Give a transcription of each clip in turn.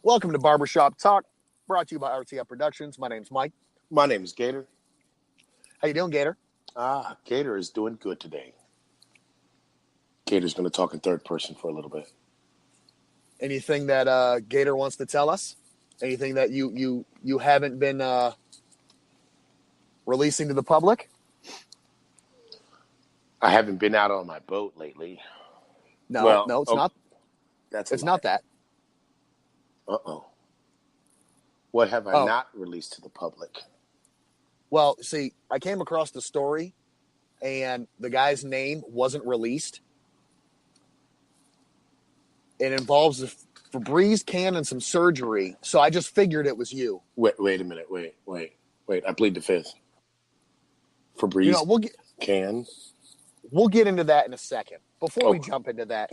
Welcome to Barbershop Talk, brought to you by RTF Productions. My name's Mike. My name is Gator. How you doing, Gator? Gator is doing good today. Gator's going to talk in third person for a little bit. Anything that Gator wants to tell us? Anything that you haven't been releasing to the public? I haven't been out on my boat lately. No, it's not. It's not that. Uh-oh. What have I not released to the public? Well, see, I came across the story, and the guy's name wasn't released. It involves a Febreze can and some surgery, so I just figured it was you. Wait a minute. Wait. I plead the fifth. Febreze can? We'll get into that in a second. Before we jump into that.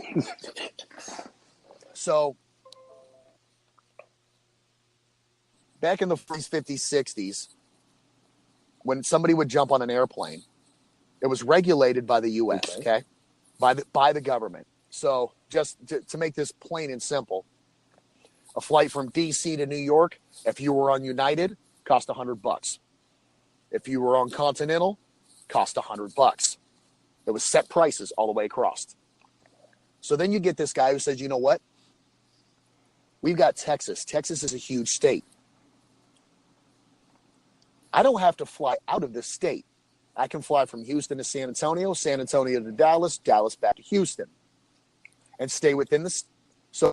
So, back in the 40s, 50s, 60s, when somebody would jump on an airplane, it was regulated by the U.S., okay? By the government. So, just to make this plain and simple, a flight from D.C. to New York, if you were on United, cost $100. If you were on Continental, cost $100. It was set prices all the way across. So then you get this guy who says, you know what? We've got Texas. Texas is a huge state. I don't have to fly out of this state. I can fly from Houston to San Antonio to Dallas, Dallas back to Houston, and stay within the. So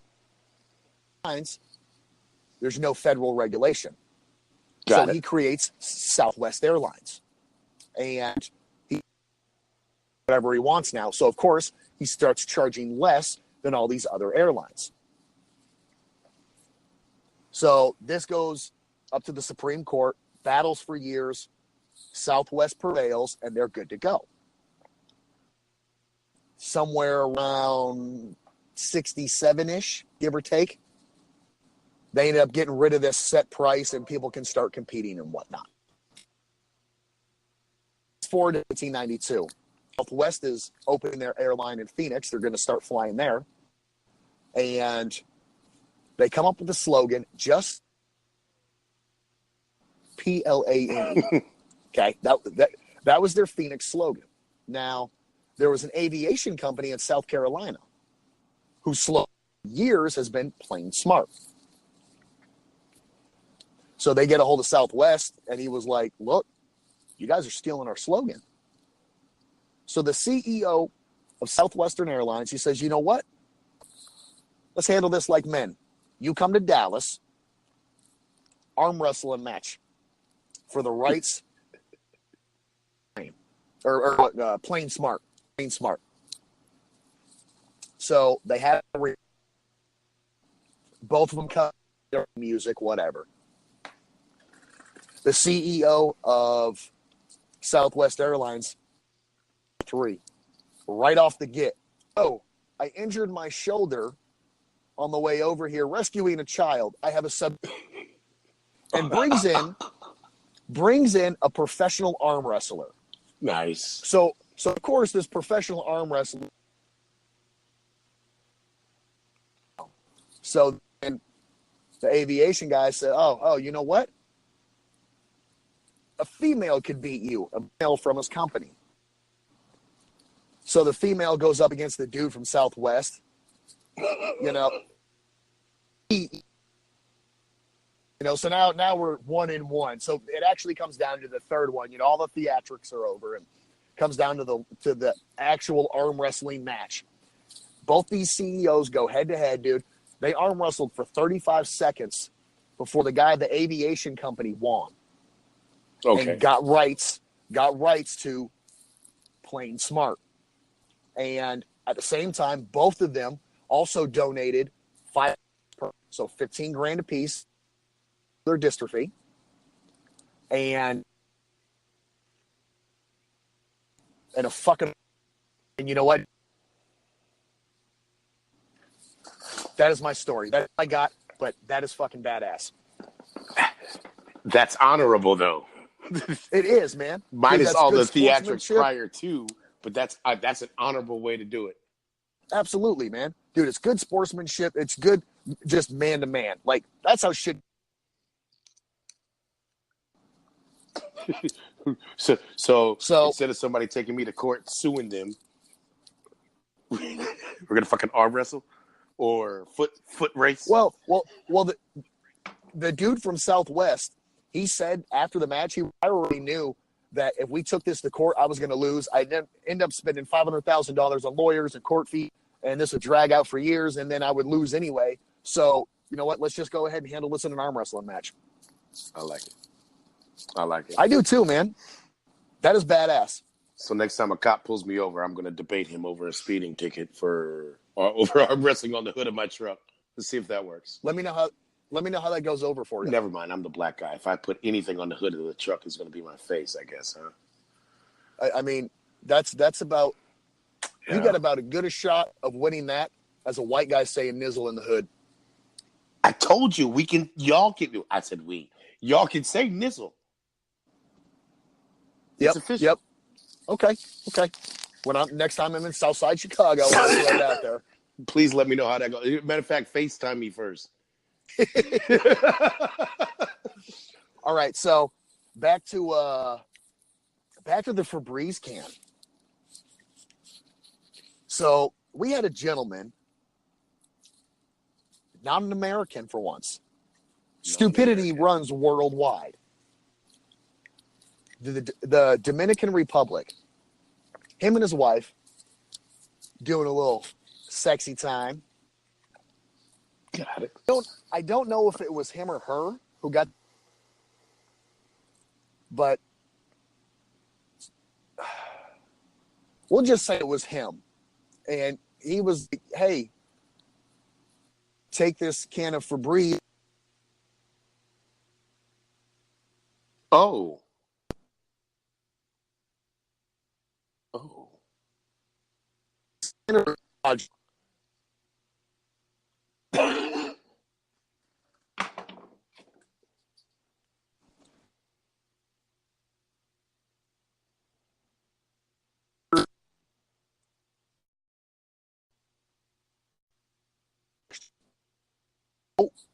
there's no federal regulation. So he creates Southwest Airlines, and whatever he wants now. So of course he starts charging less than all these other airlines. So this goes up to the Supreme Court, battles for years, Southwest prevails, and they're good to go. Somewhere around 67-ish, give or take, they ended up getting rid of this set price and people can start competing and whatnot. It's forward to 1992. Southwest is opening their airline in Phoenix. They're going to start flying there. And they come up with the slogan, just PLANE. Okay, that was their Phoenix slogan. Now, there was an aviation company in South Carolina whose slogan for years has been plain smart. So they get a hold of Southwest, and he was like, look, you guys are stealing our slogan. So the CEO of Southwestern Airlines, he says, you know what? Let's handle this like men. You come to Dallas, arm wrestling match for the rights, or plain smart. So they have both of them cut their music, whatever. The CEO of Southwest Airlines, right off the get. Oh, I injured my shoulder on the way over here rescuing a child. I have a sub, and brings in a professional arm wrestler. Nice. So of course this professional arm wrestler. So then the aviation guy said, "Oh, you know what? A female could beat you, a male from his company." So the female goes up against the dude from Southwest. So now we're 1-1. So it actually comes down to the third one. All the theatrics are over and comes down to the actual arm wrestling match. Both these CEOs go head to head, dude. They arm wrestled for 35 seconds before the guy at the aviation company won. Okay. And got rights to plain smart. And at the same time, both of them also donated $15,000 a piece, their dystrophy, and you know what? That is my story. That I got, but that is fucking badass. That's honorable, though. It is, man. Minus all the theatrics prior to, but that's an honorable way to do it. Absolutely, man. Dude, it's good sportsmanship. It's good just man to man. Like, that's how shit. So So, instead of somebody taking me to court suing them, we're gonna fucking arm wrestle or foot race. the dude from Southwest, he said after the match, I already knew that if we took this to court, I was going to lose. I'd end up spending $500,000 on lawyers and court fees, and this would drag out for years, and then I would lose anyway. So, you know what? Let's just go ahead and handle this in an arm wrestling match. I like it. I like it. I do too, man. That is badass. So next time a cop pulls me over, I'm going to debate him over a speeding ticket or over arm wrestling on the hood of my truck. Let's see if that works. Let me know how that goes over for you. Never mind. I'm the black guy. If I put anything on the hood of the truck, it's going to be my face, I guess, huh? I mean, that's about Yeah. you got about as good a shot of winning that as a white guy saying nizzle in the hood. I told you y'all can do. I said we. Y'all can say nizzle. It's official. Yep. Okay. Next time I'm in Southside Chicago, I'll throw it out there. Please let me know how that goes. Matter of fact, FaceTime me first. All right, so back to the Febreze can. So we had a gentleman, not an American for once. Stupidity runs worldwide. The Dominican Republic, him and his wife doing a little sexy time. Got it. I don't know if it was him or her who got, but we'll just say it was him. And he was, hey, take this can of Febreze. Oh.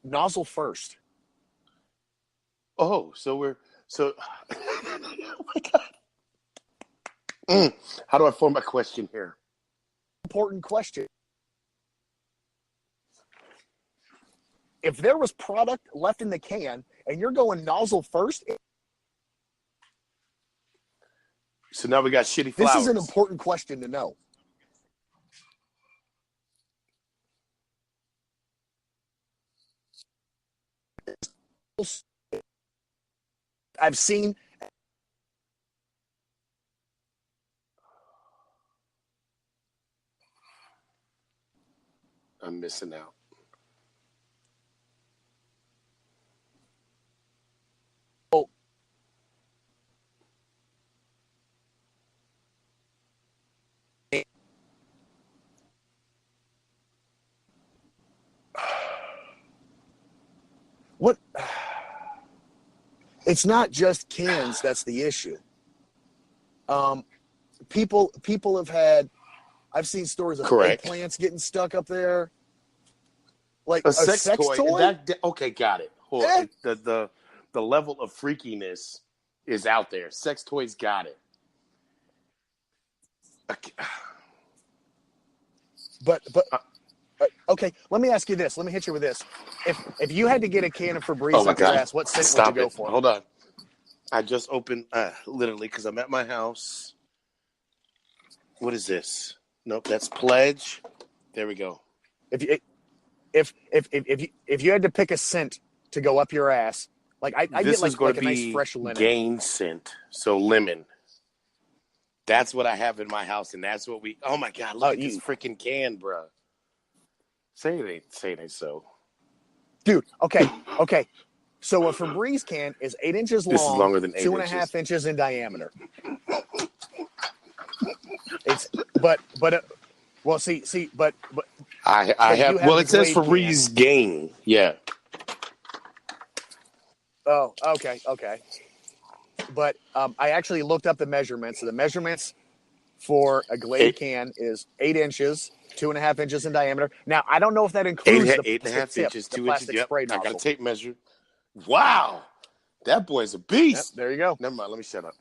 Nozzle first. Oh, oh my God. How do I form my question here? Important question. If there was product left in the can and you're going nozzle first, so now we got shitty flowers. This is an important question to know. I've seen. I'm missing out. Oh. What? It's not just cans that's the issue. People have had. I've seen stories of eggplants getting stuck up there. Like a sex toy? Okay, got it. Hold on. The level of freakiness is out there. Sex toys got it. Okay. But okay, let me ask you this. Let me hit you with this. If you had to get a can of Febreze up your ass, what scent would you go for? Hold on. I just opened, literally, because I'm at my house. What is this? Nope, that's Pledge. There we go. If you had to pick a scent to go up your ass, like I get like a nice fresh linen. Gain scent, so lemon. That's what I have in my house, and that's what we. Oh my God! Look at this freaking can, bro. Say it ain't so. Dude, okay. So a Febreze can is 8 inches long. This is longer than 8 inches. 2.5 inches in diameter. It's well, see, but I have. Well, it says Febreze Gain. Yeah. Oh, okay. But I actually looked up the measurements. The measurements for a Glade Eight, can is 8 inches, 2.5 inches in diameter. Now, I don't know if that includes the eight and a plastic half tip, inches, the 2 inches. plastic Yep, spray I got a nozzle. tape measure. Wow, that boy's a Yep, beast. there you go. Never mind. Let me shut up.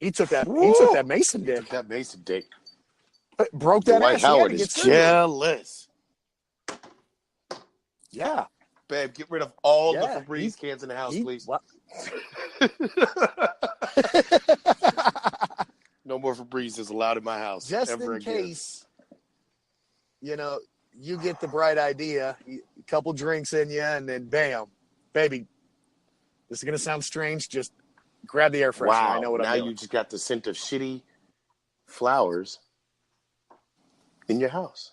He took that Mason He dick. took that Mason dick. Broke that Dwight ass. He had Howard to is get surgery. jealous. Yeah. Babe, get rid of all the Yeah, Febreze cans in the house, please. What? No more Febreze is allowed in my house. Just ever in again. case, you get the bright idea, a couple drinks in you, and then bam, baby. This is gonna sound strange. Just grab the air freshener. Wow. I know what now I'm doing. You just got the scent of shitty flowers in your house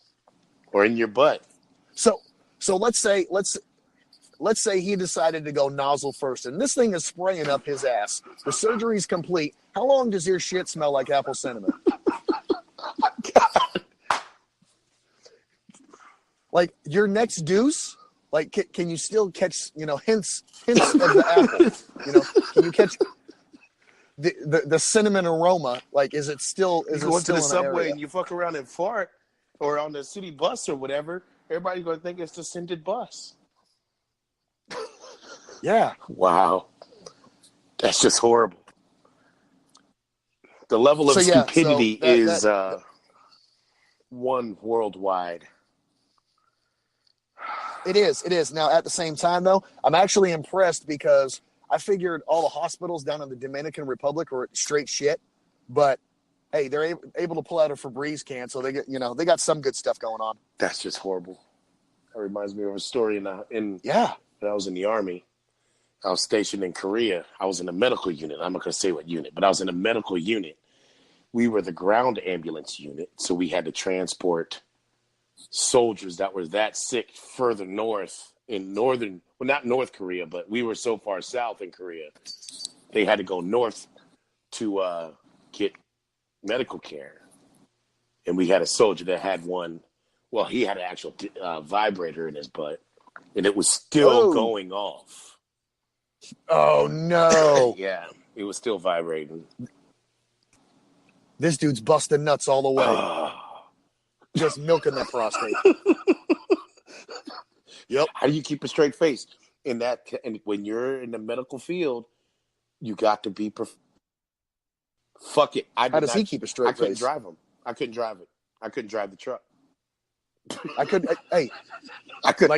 or in your butt. So let's say he decided to go nozzle first, and this thing is spraying up his ass. The surgery's complete. How long does your shit smell like apple cinnamon? Like your next deuce, like can you still catch hints of the apple? Can you catch the cinnamon aroma? Like is it still You go into the in subway area? and you fuck around and fart, or on the city bus or whatever. Everybody's gonna think it's the scented bus. Yeah. Wow, that's just horrible. The level of stupidity is one worldwide. It is. Now, at the same time, though, I'm actually impressed because I figured all the hospitals down in the Dominican Republic were straight shit. But, hey, they're able to pull out a Febreze can, so they got some good stuff going on. That's just horrible. That reminds me of a story when I was in the Army. I was stationed in Korea. I was in a medical unit. I'm not going to say what unit, but I was in a medical unit. We were the ground ambulance unit, so we had to transport soldiers that were that sick further north not North Korea, but we were so far south in Korea. They had to go north to get medical care. And we had a soldier that had he had an actual vibrator in his butt, and it was still going off. Oh, no. Yeah, it was still vibrating. This dude's busting nuts all the way. Just milking that prostate. Yep. How do you keep a straight face and when you're in the medical field, you got to be fuck it. How does he keep a straight face? I couldn't drive him. I couldn't drive it. I couldn't drive the truck. I couldn't. Hey, I could.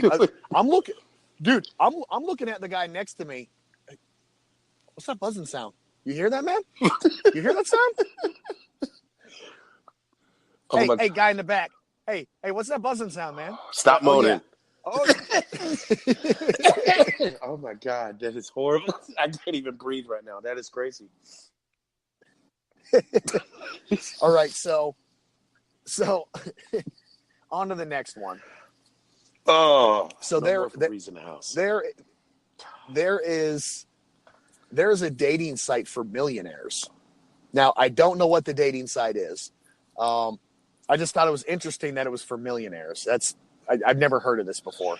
I'm looking, dude. I'm looking at the guy next to me. What's that buzzing sound? You hear that, man? You hear that sound? Hey, guy in the back. Hey, what's that buzzing sound, man? Stop moaning. Oh, Oh my God, that is horrible. I can't even breathe right now. That is crazy. All right, so on to the next one. Oh, so no in the house. There's a dating site for millionaires. Now, I don't know what the dating site is. I just thought it was interesting that it was for millionaires. I've never heard of this before.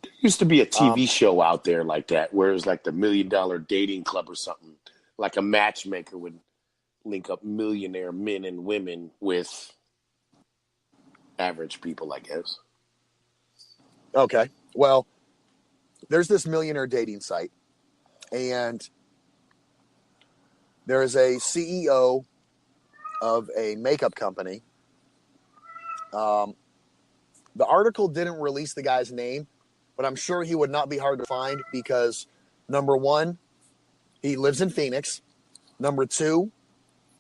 There used to be a TV show out there like that, where it was like the $1 Million Dating Club or something. Like a matchmaker would link up millionaire men and women with average people, I guess. Okay. Well, there's this millionaire dating site, and there is a CEO of a makeup company. The article didn't release the guy's name, but I'm sure he would not be hard to find because, number one, he lives in Phoenix. Number two,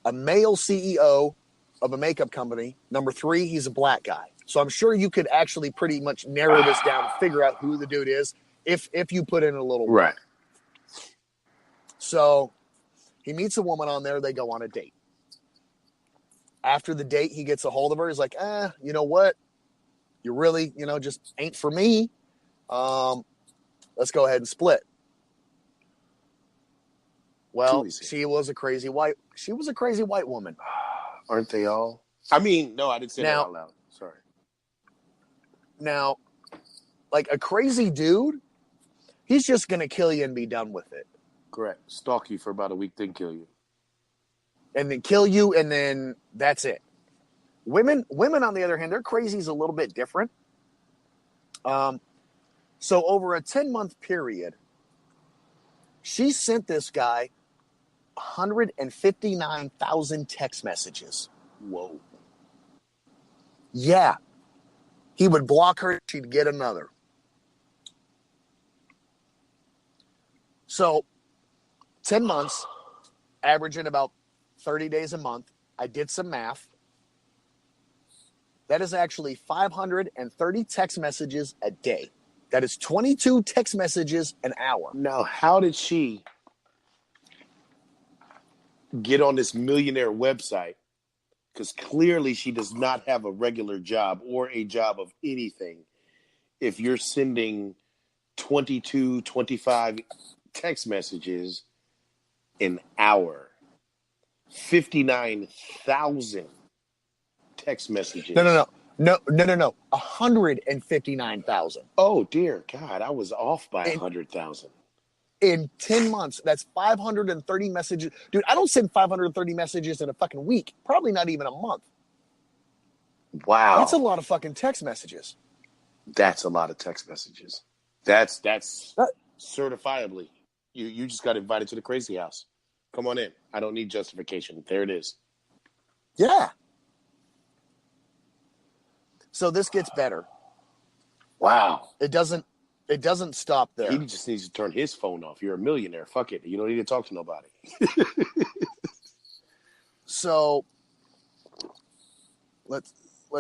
a male CEO of a makeup company. Number three, he's a black guy. So I'm sure you could actually pretty much narrow this down and figure out who the dude is if you put in a little work. Right. So he meets a woman on there. They go on a date. After the date, he gets a hold of her. He's like, you know what? You really, just ain't for me. Let's go ahead and split. Well, she was a crazy white woman. Aren't they all? I mean, no, I didn't say that out loud. Sorry. Now, like a crazy dude, he's just going to kill you and be done with it. Correct. Stalk you for about a week, then kill you. and then kill you, and then that's it. Women, on the other hand, their crazy is a little bit different. So over a 10-month period, she sent this guy 159,000 text messages. Whoa. Yeah. He would block her, she'd get another. So 10 months, averaging about 30 days a month. I did some math. That is actually 530 text messages a day. That is 22 text messages an hour. Now, how did she get on this millionaire website? Because clearly she does not have a regular job or a job of anything. If you're sending 22, 25 text messages an hour, 59,000 text messages. No. 159,000. Oh, dear God. I was off by 100,000. In 10 months, that's 530 messages. Dude, I don't send 530 messages in a fucking week. Probably not even a month. Wow. That's a lot of fucking text messages. That's a lot of text messages. That's certifiably. You just got invited to the crazy house. Come on in. I don't need justification. There it is. Yeah. So this gets better. Wow. It doesn't stop there. He just needs to turn his phone off. You're a millionaire. Fuck it. You don't need to talk to nobody. So let's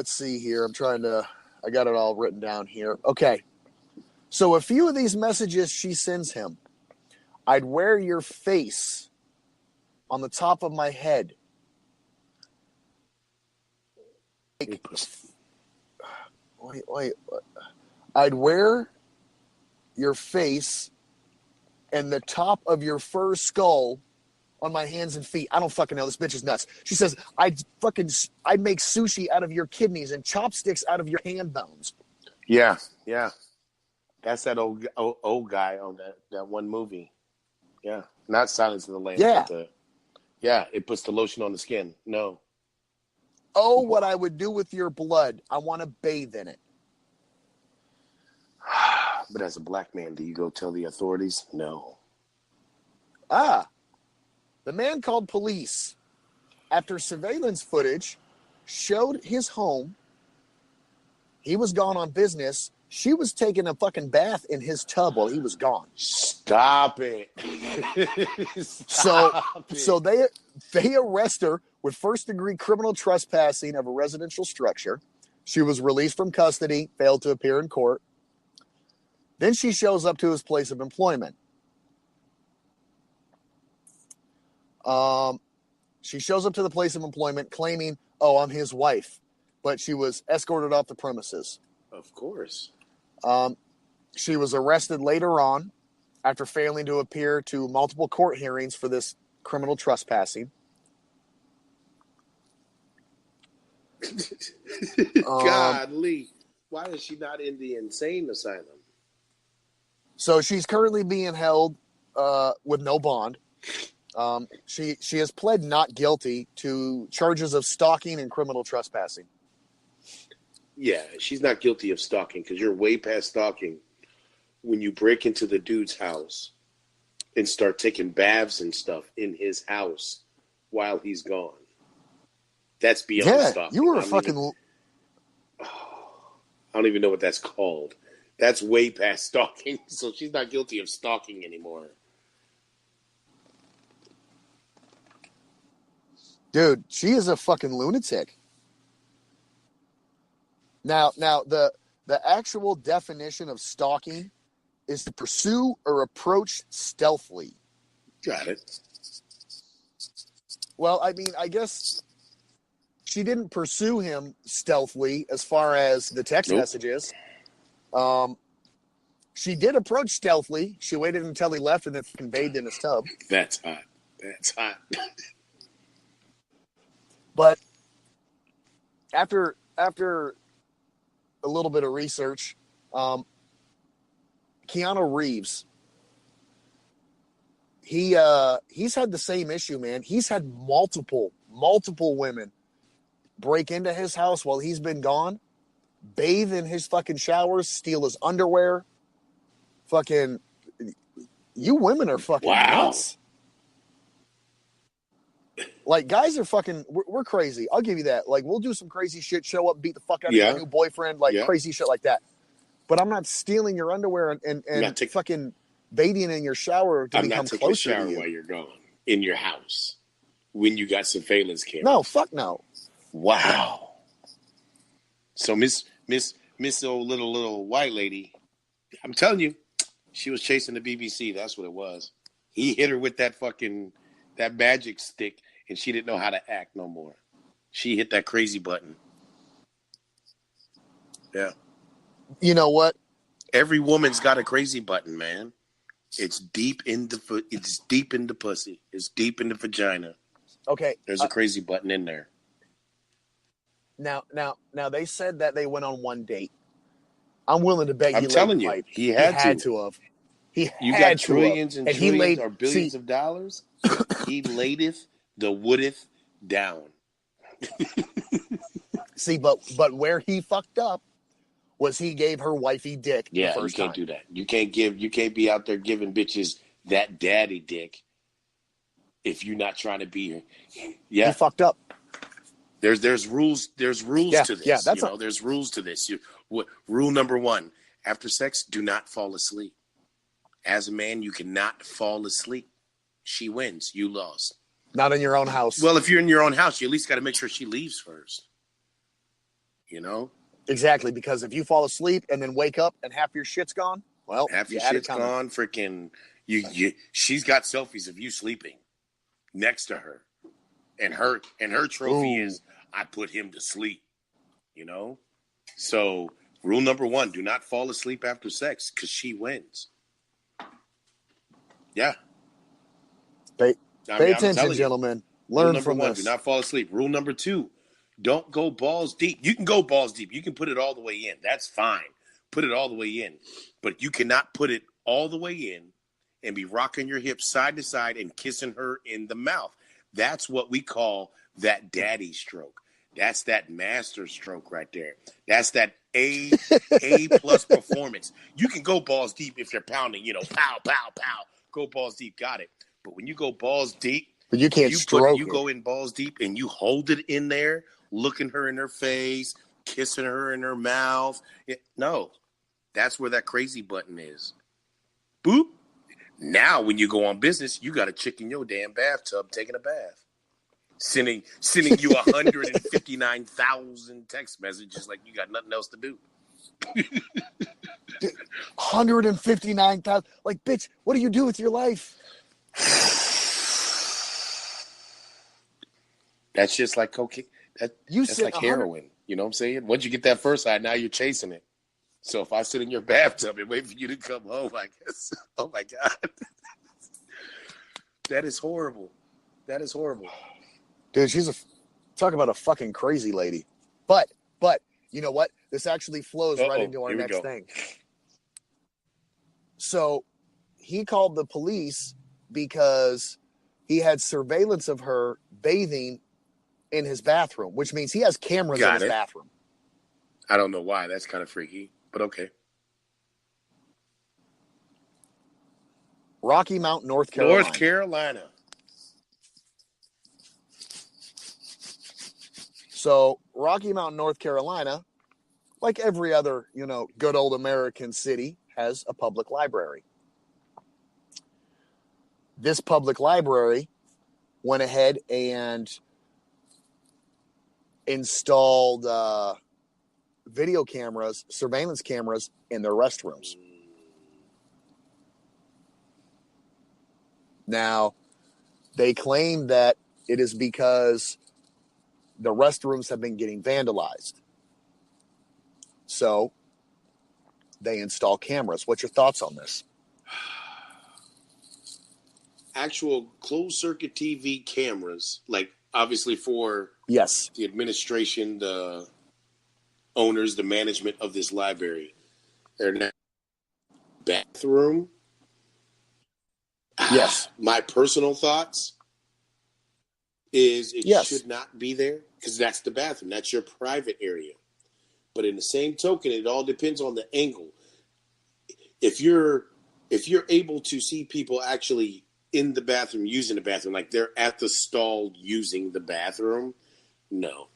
see here. I got it all written down here. Okay. So a few of these messages she sends him. I'd wear your face on the top of my head. Wait. I'd wear your face and the top of your fur skull on my hands and feet. I don't fucking know. This bitch is nuts. She says, I'd make sushi out of your kidneys and chopsticks out of your hand bones. Yeah. That's that old guy on that one movie. Yeah. Not Silence of the Lambs. Yeah. It puts the lotion on the skin. No. Oh, what I would do with your blood. I want to bathe in it. But as a black man, do you go tell the authorities? No. The man called police after surveillance footage showed his home. He was gone on business. She was taking a fucking bath in his tub while he was gone. Stop it. So they arrest her with first-degree criminal trespassing of a residential structure. She was released from custody, failed to appear in court. Then she shows up to his place of employment. She shows up to the place of employment claiming, oh, I'm his wife. But she was escorted off the premises. Of course. She was arrested later on after failing to appear to multiple court hearings for this criminal trespassing. Godly. Why is she not in the insane asylum? So she's currently being held with no bond. She has pled not guilty to charges of stalking and criminal trespassing. Yeah, she's not guilty of stalking because you're way past stalking when you break into the dude's house and start taking baths and stuff in his house while he's gone. That's beyond stalking. You were fucking... I don't even know what that's called. That's way past stalking. So she's not guilty of stalking anymore. Dude, she is a fucking lunatic. Now the actual definition of stalking is to pursue or approach stealthily. Got it. Well, I mean, I guess she didn't pursue him stealthily as far as the text messages. She did approach stealthily. She waited until he left and then fucking bathed in his tub. That's hot. But after a little bit of research, Keanu Reeves, he's had the same issue, man. He's had multiple women break into his house while he's been gone, bathe in his fucking showers, steal his underwear. Fucking, you women are fucking nuts. Like, guys are fucking, we're crazy. I'll give you that. Like, we'll do some crazy shit, show up, beat the fuck out of your new boyfriend, like crazy shit like that. But I'm not stealing your underwear and fucking bathing in your shower to become closer to you. I'm not taking a shower while you're gone in your house when you got surveillance cameras. No, fuck no. Wow. So Miss old little white lady, I'm telling you, she was chasing the BBC. That's what it was. He hit her with that magic stick, and she didn't know how to act no more. She hit that crazy button. Yeah. You know what? Every woman's got a crazy button, man. It's deep in the pussy. It's deep in the vagina. Okay. There's a crazy button in there. Now they said that they went on one date. I'm willing to bet I'm telling you, he had to have. You got trillions and trillions or billions of dollars. He laideth the woodeth down. See, but where he fucked up was he gave her wifey dick. Yeah, the first you can't do that. You can't be out there giving bitches that daddy dick if you're not trying to be. Yeah, he fucked up. There's rules. There's rules to this. Yeah, there's rules to this. Rule number 1: after sex, do not fall asleep. As a man, you cannot fall asleep. She wins. You lost. Not in your own house. Well, if you're in your own house, you at least got to make sure she leaves first. You know? Exactly, because if you fall asleep and then wake up and half your shit's gone, well, half your shit's gone. Freaking, she's got selfies of you sleeping next to her, and her trophy is I put him to sleep. You know? So rule number 1: do not fall asleep after sex because she wins. Yeah. Pay attention, gentlemen. Learn from this. Do not fall asleep. Rule number 2: don't go balls deep. You can go balls deep. You can put it all the way in. That's fine. Put it all the way in. But you cannot put it all the way in and be rocking your hips side to side and kissing her in the mouth. That's what we call that daddy stroke. That's that master stroke right there. That's that A+ performance. You can go balls deep if you're pounding, pow, pow, pow. Go balls deep, got it. But when you go balls deep, but you can't stroke. You go in balls deep and you hold it in there, looking her in her face, kissing her in her mouth. No, that's where that crazy button is. Boop. Now, when you go on business, you got a chick in your damn bathtub taking a bath, sending you 159,000 text messages like you got nothing else to do. 159,000. Like, bitch, what do you do with your life? That's just like cocaine. That's like heroin. You know what I'm saying? Once you get that first high, now you're chasing it. So if I sit in your bathtub and wait for you to come home, I guess. Oh my God. That is horrible. That is horrible. Dude, talk about a fucking crazy lady. But you know what? This actually flows right into our next thing. So he called the police because he had surveillance of her bathing in his bathroom, which means he has cameras in his bathroom. I don't know why. That's kind of freaky, but okay. Rocky Mount, North Carolina. North Carolina. So Rocky Mount, North Carolina, like every other, good old American city, has a public library. This public library went ahead and installed video cameras, surveillance cameras in their restrooms. Now, they claim that it is because the restrooms have been getting vandalized. So they install cameras. What's your thoughts on this? Actual closed circuit TV cameras, like obviously for the administration, the owners, the management of this library. They're not bathroom. Yes. My personal thoughts is it should not be there because that's the bathroom. That's your private area. But in the same token, it all depends on the angle. If you're able to see people actually in the bathroom using the bathroom, like they're at the stall using the bathroom, no.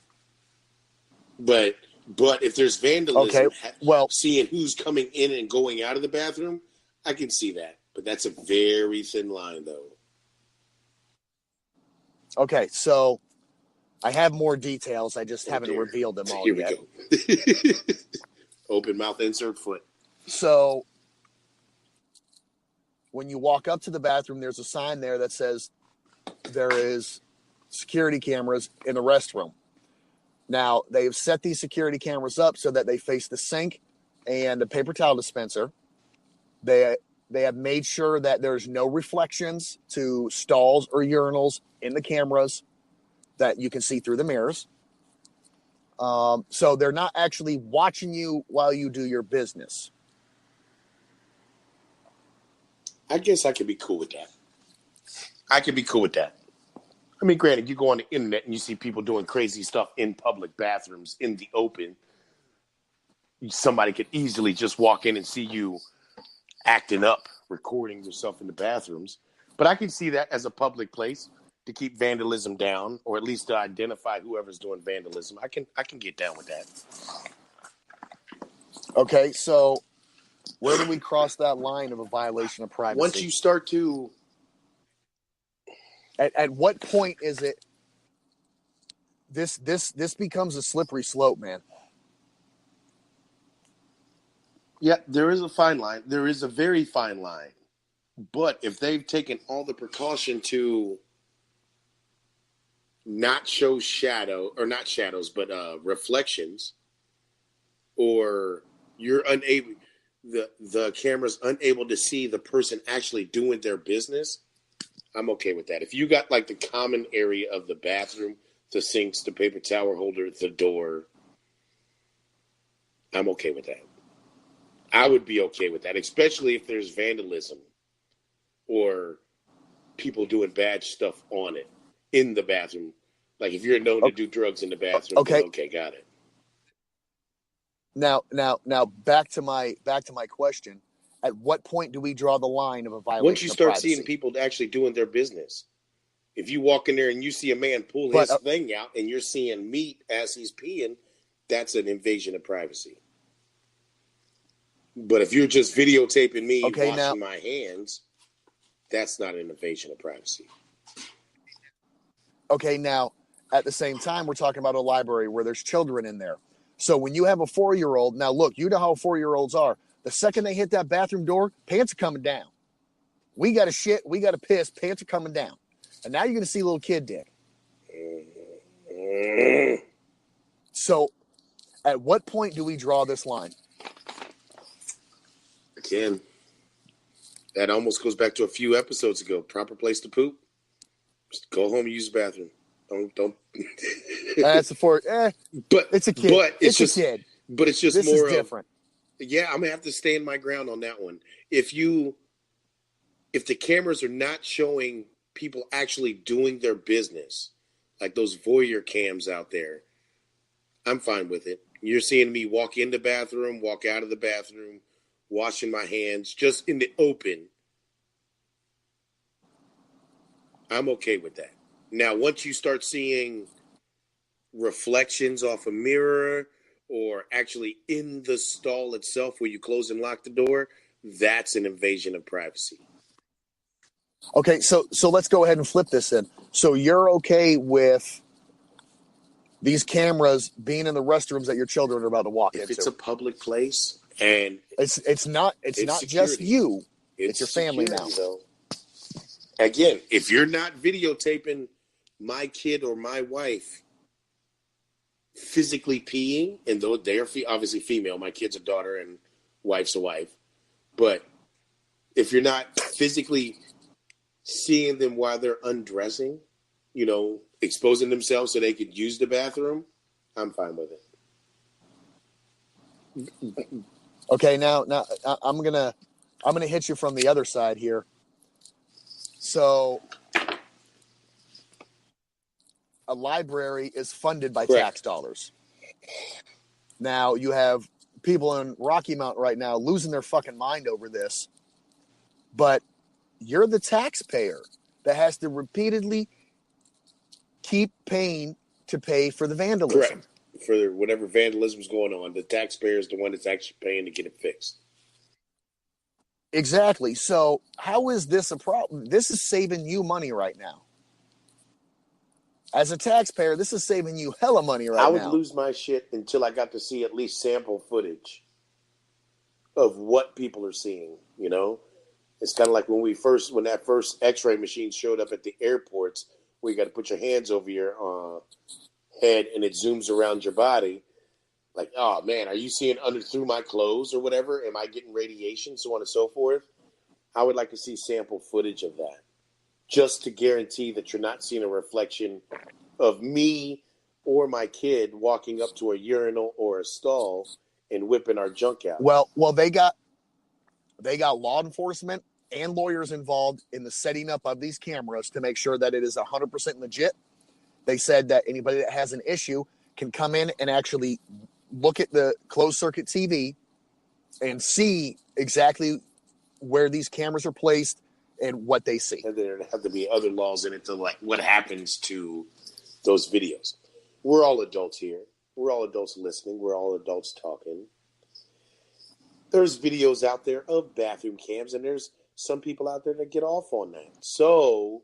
But if there's vandalism, seeing who's coming in and going out of the bathroom, I can see that. But that's a very thin line, though. Okay, so I have more details. I just haven't revealed them all yet. Here we go. Open mouth, insert foot. So when you walk up to the bathroom, there's a sign there that says there is security cameras in the restroom. Now, they've set these security cameras up so that they face the sink and the paper towel dispenser. They have made sure that there's no reflections to stalls or urinals in the cameras that you can see through the mirrors. So they're not actually watching you while you do your business. I guess I could be cool with that. I mean, granted, you go on the internet and you see people doing crazy stuff in public bathrooms in the open. Somebody could easily just walk in and see you acting up, recording yourself in the bathrooms. But I can see that as a public place to keep vandalism down, or at least to identify whoever's doing vandalism. I can get down with that. Okay, so where do we cross that line of a violation of privacy? Once you start to... At what point is it this becomes a slippery slope, man? Yeah, there is a fine line. There is a very fine line. But if they've taken all the precaution to not show reflections, or you're unable, the camera's unable to see the person actually doing their business, I'm okay with that. If you got like the common area of the bathroom, the sinks, the paper towel holder, the door, I'm okay with that. I would be okay with that, especially if there's vandalism or people doing bad stuff on it in the bathroom. Like if you're known to do drugs in the bathroom, then okay, got it. Now, back to my question. At what point do we draw the line of a violation of privacy? Once you start seeing people actually doing their business. If you walk in there and you see a man pull his thing out and you're seeing meat as he's peeing, that's an invasion of privacy. But if you're just videotaping me washing my hands, that's not an invasion of privacy. Okay, now, at the same time, we're talking about a library where there's children in there. So when you have a 4-year-old, now look, you know how 4-year-olds are. The second they hit that bathroom door, pants are coming down. We got to shit, we got to piss, pants are coming down. And now you're going to see little kid dick. So at what point do we draw this line? Again, that almost goes back to a few episodes ago. Proper place to poop. Just go home and use the bathroom. Don't. That's but it's a kid. But it's just a kid. But it's just this more is different. Yeah, I'm gonna have to stand my ground on that one. If the cameras are not showing people actually doing their business, like those voyeur cams out there, I'm fine with it. You're seeing me walk in the bathroom, walk out of the bathroom, washing my hands, just in the open. I'm okay with that. Now, once you start seeing reflections off a mirror or actually in the stall itself where you close and lock the door, that's an invasion of privacy. Okay, so let's go ahead and flip this in. So you're okay with these cameras being in the restrooms that your children are about to walk into? If it's a public place and it's not just you, it's your family now. Though. Again, if you're not videotaping my kid or my wife physically peeing, and though they are obviously female, my kid's a daughter and wife's a wife, but if you're not physically seeing them while they're undressing, exposing themselves so they could use the bathroom, I'm fine with it. Okay, now I'm gonna hit you from the other side here. So a library is funded by Correct. tax dollars. Now you have people in Rocky Mountain right now losing their fucking mind over this, but you're the taxpayer that has to repeatedly keep paying to pay for the vandalism. Correct. For whatever vandalism is going on, the taxpayer is the one that's actually paying to get it fixed. Exactly. So how is this a problem? This is saving you money right now. As a taxpayer, this is saving you hella money right now. I would lose my shit until I got to see at least sample footage of what people are seeing, you know? It's kind of like when that first x-ray machine showed up at the airports where you got to put your hands over your head and it zooms around your body. Like, oh, man, are you seeing through my clothes or whatever? Am I getting radiation, so on and so forth? I would like to see sample footage of that just to guarantee that you're not seeing a reflection of me or my kid walking up to a urinal or a stall and whipping our junk out. Well, they got law enforcement and lawyers involved in the setting up of these cameras to make sure that it is 100% legit. They said that anybody that has an issue can come in and actually look at the closed circuit TV and see exactly where these cameras are placed and what they see. And there have to be other laws in it to like what happens to those videos. We're all adults here. We're all adults listening. We're all adults talking. There's videos out there of bathroom cams, and there's some people out there that get off on that. So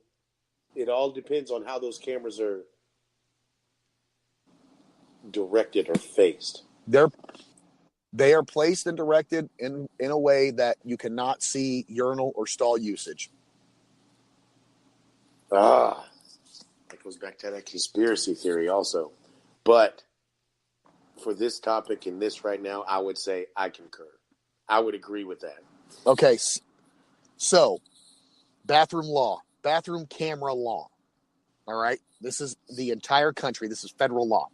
it all depends on how those cameras are directed or faced. They are placed and directed in a way that you cannot see urinal or stall usage. That goes back to that conspiracy theory also. But for this topic and this right now, I would say I concur. I would agree with that. Okay, so bathroom camera law. All right, this is the entire country. This is federal law.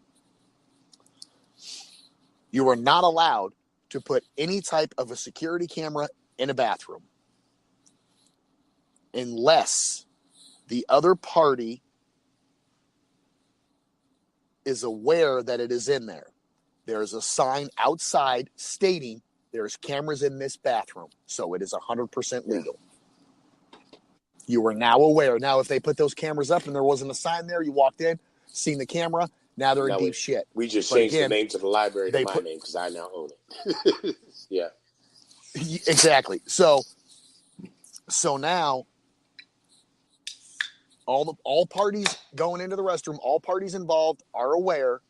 You are not allowed to put any type of a security camera in a bathroom unless the other party is aware that it is in there. There is a sign outside stating there's cameras in this bathroom, so it is 100% legal. You are now aware. Now, if they put those cameras up and there wasn't a sign there, you walked in, seen the camera, now they're in deep shit. We just changed the name to the library to my name because I now own it. Yeah. Exactly. So now all parties going into the restroom, all parties involved are aware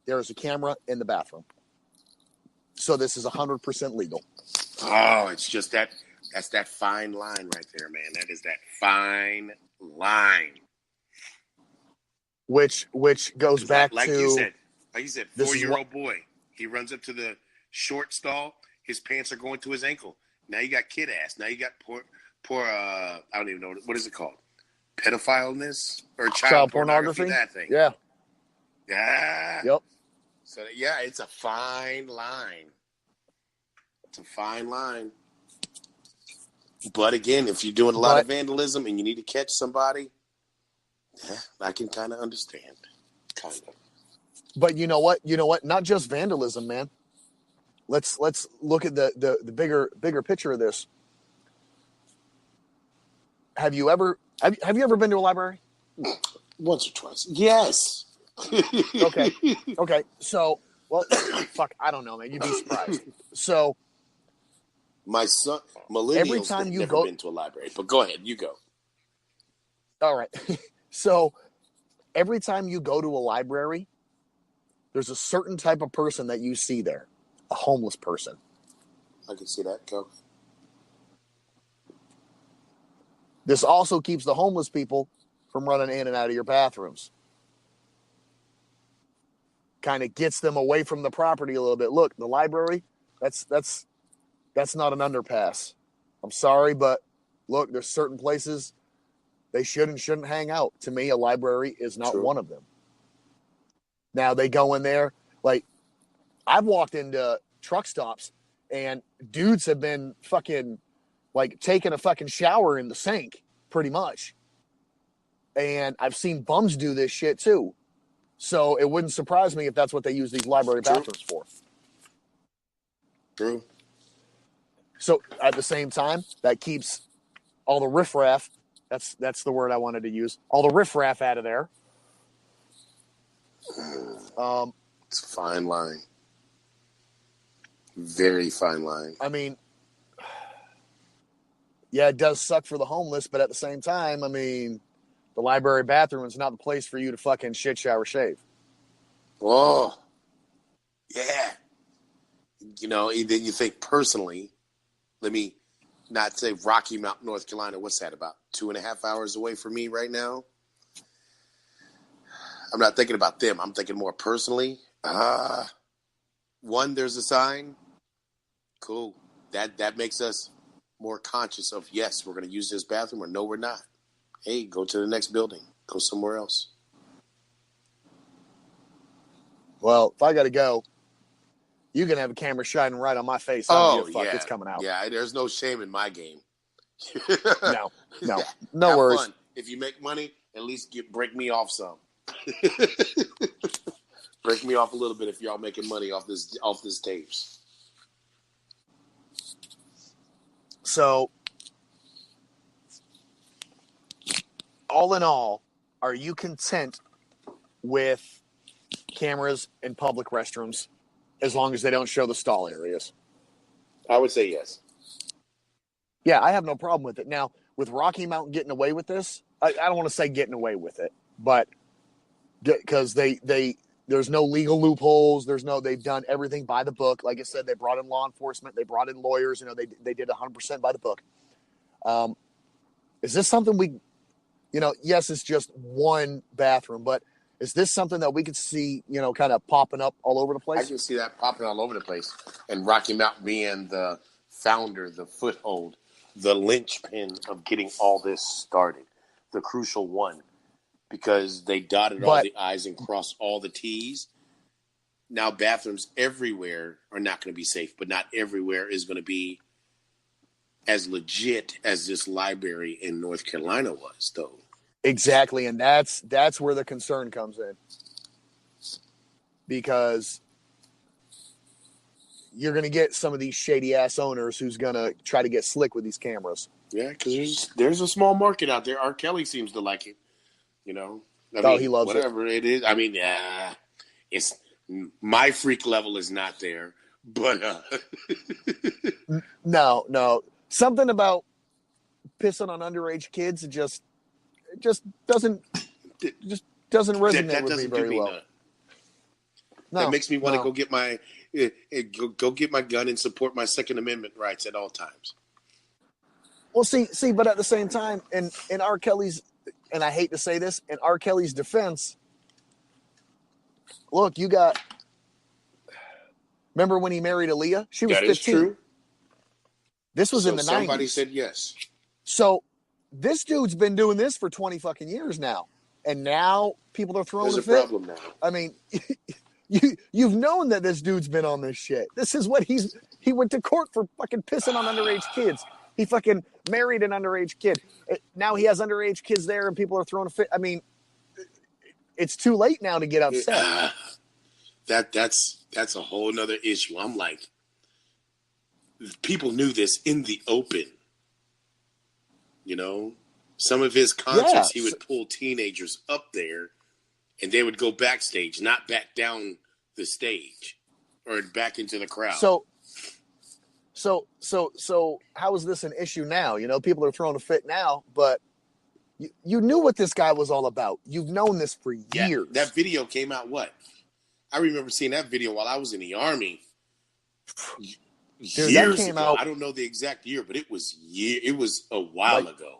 there is a camera in the bathroom. So this is 100% legal. Oh, it's just that's that fine line right there, man. That is that fine line. Which goes back like to you said, 4-year-old boy. He runs up to the short stall. His pants are going to his ankle. Now you got kid ass. Now you got poor I don't even know what is it called? Pedophileness or child pornography? That thing. Yeah. Yeah. Yep. So yeah, it's a fine line. It's a fine line. But again, if you're doing a lot of vandalism and you need to catch somebody, yeah, I can kind of understand. Kind of. But you know what? Not just vandalism, man. Let's look at the bigger picture of this. Have you ever been to a library? Once or twice. Yes. Okay. So, well, fuck, I don't know, man. You'd be surprised. So, my son, millennials, have never been to a library. But go ahead, you go. All right. So, every time you go to a library, there's a certain type of person that you see there, a homeless person. I can see that. Go. This also keeps the homeless people from running in and out of your bathrooms. Kind of gets them away from the property a little bit. Look, the library, that's not an underpass. I'm sorry, but look, there's certain places they should and shouldn't hang out. To me, a library is not one of them. Now they go in there, like I've walked into truck stops and dudes have been fucking like taking a fucking shower in the sink, pretty much. And I've seen bums do this shit too. So it wouldn't surprise me if that's what they use these library bathrooms for. True. So at the same time, that keeps all the riffraff, that's the word I wanted to use, all the riffraff out of there. It's a fine line. Very fine line. I mean, yeah, it does suck for the homeless, but at the same time, I mean, the library bathroom is not the place for you to fucking shit, shower, shave. Oh, yeah. You know, then you think personally, let me not say Rocky Mount, North Carolina. What's that, about 2.5 hours away from me right now? I'm not thinking about them. I'm thinking more personally. One, there's a sign. Cool. That makes us more conscious of, yes, we're going to use this bathroom, or no, we're not. Hey, go to the next building. Go somewhere else. Well, if I got to go, you can have a camera shining right on my face. I don't give a fuck. Yeah. It's coming out. Yeah, there's no shame in my game. No Have worries. Fun. If you make money, at least break me off some. Break me off a little bit if y'all making money off this tapes. So, all in all, are you content with cameras in public restrooms as long as they don't show the stall areas? I would say yes. Yeah, I have no problem with it. Now, with Rocky Mountain getting away with this, I don't want to say getting away with it, but because there's no legal loopholes. They've done everything by the book. Like I said, they brought in law enforcement. They brought in lawyers. You know, they did 100% by the book. Is this something yes, it's just one bathroom, but is this something that we could see, kind of popping up all over the place? I can see that popping all over the place. And Rocky Mountain being the founder, the foothold, the linchpin of getting all this started, the crucial one, because they dotted all the I's and crossed all the T's. Now bathrooms everywhere are not going to be safe, but not everywhere is going to be as legit as this library in North Carolina was, though. Exactly, and that's where the concern comes in, because you're going to get some of these shady ass owners who's going to try to get slick with these cameras. Yeah, because there's a small market out there. R. Kelly seems to like it. You know, he loves whatever it is. I mean, it's my freak level is not there, but no, something about pissing on underage kids just doesn't resonate with me very well. No, that makes me want to go get my gun and support my Second Amendment rights at all times. Well, see, but at the same time, in R. Kelly's, and I hate to say this, in R. Kelly's defense, look, remember when he married Aaliyah? She was 15. That is true. This was in the 90s. Somebody said yes. So this dude's been doing this for 20 fucking years now. And now people are throwing a fit. There's a problem now. I mean, you've known that this dude's been on this shit. This is what he went to court for fucking pissing on underage kids. He fucking married an underage kid. Now he has underage kids there and people are throwing a fit. I mean, it's too late now to get upset. That's a whole nother issue. I'm like, people knew this in the open. You know, some of his concerts, he would pull teenagers up there and they would go backstage, not back down the stage or back into the crowd. So how is this an issue now? You know, people are throwing a fit now, but you knew what this guy was all about. You've known this for years. Yeah, that video came out I remember seeing that video while I was in the Army. Dude, years that came ago. Out. I don't know the exact year, but it was a while ago.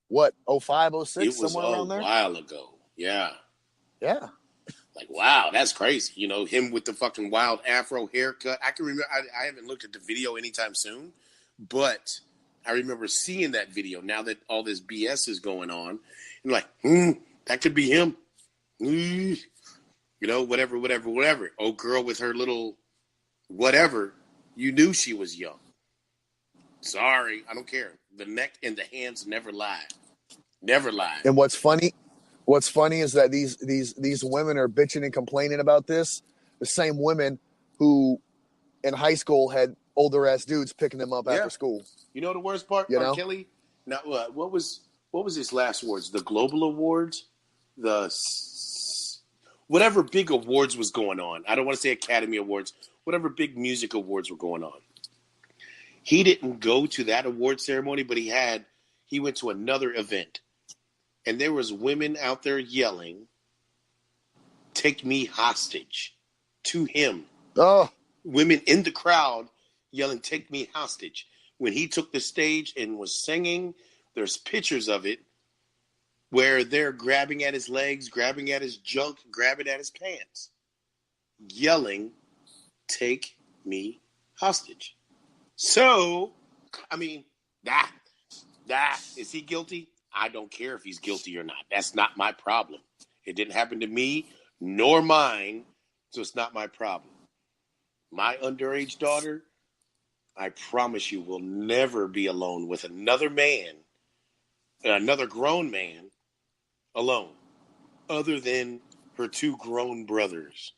What, 05, 06, it was somewhere around there? A while ago. Yeah. Yeah. Like, wow, that's crazy. You know, him with the fucking wild afro haircut. I can remember, I haven't looked at the video anytime soon, but I remember seeing that video now that all this BS is going on. And like, that could be him. You know, whatever. Old girl with her little whatever. You knew she was young. Sorry, I don't care. The neck and the hands never lie. Never lie. And what's funny is that these women are bitching and complaining about this. The same women who in high school had older ass dudes picking them up after school. You know the worst part? You know? Kelly. Now, what was his last awards? The Global Awards, whatever big awards was going on. I don't want to say Academy Awards. Whatever big music awards were going on. He didn't go to that award ceremony, but he went to another event. And there was women out there yelling, "Take me hostage," to him. Oh. Women in the crowd yelling, "Take me hostage." When he took the stage and was singing, there's pictures of it where they're grabbing at his legs, grabbing at his junk, grabbing at his pants, yelling, "Take me hostage." So, I mean, is he guilty? I don't care if he's guilty or not. That's not my problem. It didn't happen to me, nor mine, so it's not my problem. My underage daughter, I promise you, will never be alone with another man, another grown man, alone, other than her two grown brothers,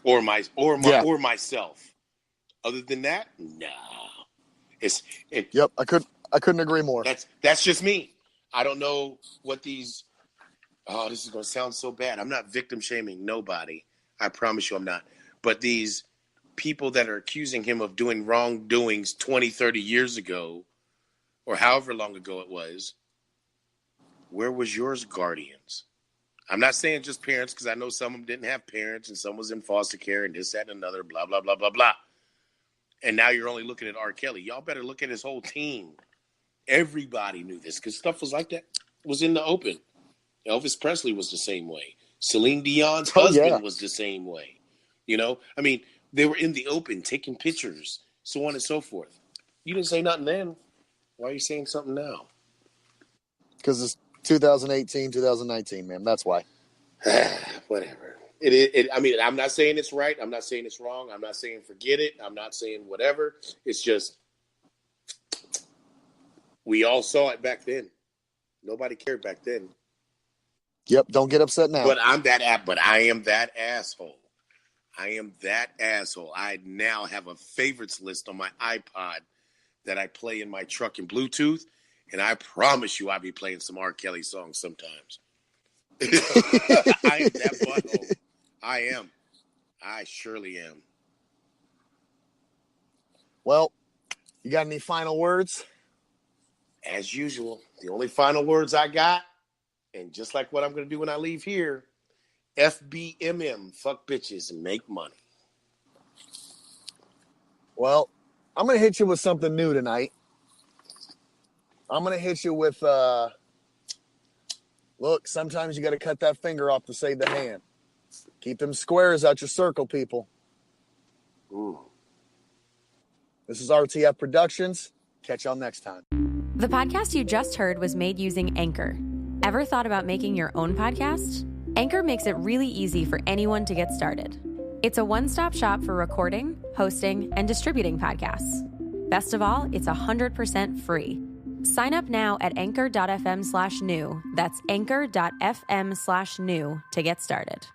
or myself. Other than that, no. Yep, I couldn't agree more. That's just me. I don't know what these. Oh, this is going to sound so bad. I'm not victim shaming nobody. I promise you, I'm not. But these people that are accusing him of doing wrongdoings 20, 30 years ago, or however long ago it was, where was yours, guardians? I'm not saying just parents, because I know some of them didn't have parents and some was in foster care and this, that, and another, blah, blah, blah, blah, blah. And now you're only looking at R. Kelly. Y'all better look at his whole team. Everybody knew this because stuff was like that. Was in the open. Elvis Presley was the same way. Celine Dion's husband was the same way. You know? I mean, they were in the open, taking pictures, so on and so forth. You didn't say nothing then. Why are you saying something now? Because it's 2018, 2019, man. That's why. Whatever. I mean, I'm not saying it's right. I'm not saying it's wrong. I'm not saying forget it. I'm not saying whatever. It's just we all saw it back then. Nobody cared back then. Yep. Don't get upset now. But I am that asshole. I am that asshole. I now have a favorites list on my iPod that I play in my truck in Bluetooth, and I promise you I'll be playing some R. Kelly songs sometimes. I am that butthole. I am. I surely am. Well, you got any final words? As usual, the only final words I got, and just like what I'm going to do when I leave here, FBMM, fuck bitches and make money. Well, I'm going to hit you with something new tonight. I'm going to hit you with, look, sometimes you got to cut that finger off to save the hand. Keep them squares out your circle, people. Ooh. This is RTF Productions. Catch y'all next time. The podcast you just heard was made using Anchor. Ever thought about making your own podcast? Anchor makes it really easy for anyone to get started. It's a one-stop shop for recording, hosting, and distributing podcasts. Best of all, it's 100% free. Sign up now at anchor.fm/new. That's anchor.fm/new to get started.